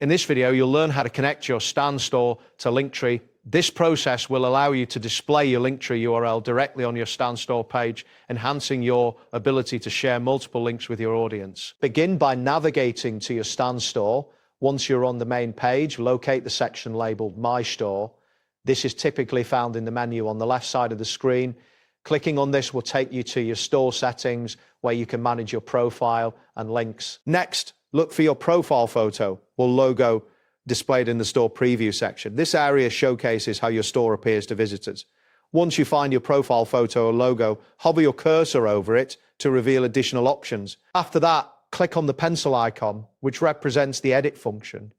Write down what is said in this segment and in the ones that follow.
In this video, you'll learn how to connect your Stan store to Linktree. This process will allow you to display your Linktree URL directly on your Stan store page, enhancing your ability to share multiple links with your audience. Begin by navigating to your Stan store. Once you're on the main page, locate the section labeled My Store. This is typically found in the menu on the left side of the screen. Clicking on this will take you to your store settings where you can manage your profile and links. Next, look for your profile photo or logo displayed in the store preview section. This area showcases how your store appears to visitors. Once you find your profile photo or logo, hover your cursor over it to reveal additional options. After that, click on the pencil icon, which represents the edit function.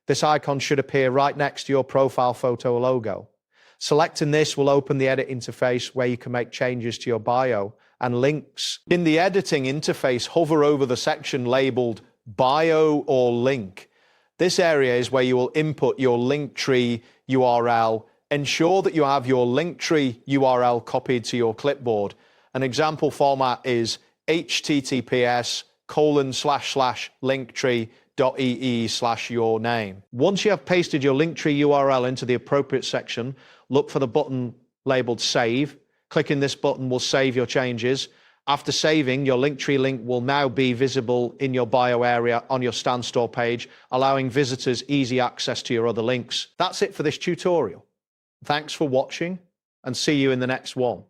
This icon should appear right next to your profile photo or logo. Selecting this will open the edit interface where you can make changes to your bio and links. In the editing interface, hover over the section labeled Bio or Link. This area is where you will input your Linktree URL. Ensure that you have your Linktree URL copied to your clipboard. An example format is https://linktree.ee/your name. Once you have pasted your Linktree URL into the appropriate section, look for the button labeled Save. Clicking this button will save your changes. After saving, your Linktree link will now be visible in your bio area on your Stan store page, allowing visitors easy access to your other links. That's it for this tutorial. Thanks for watching and see you in the next one.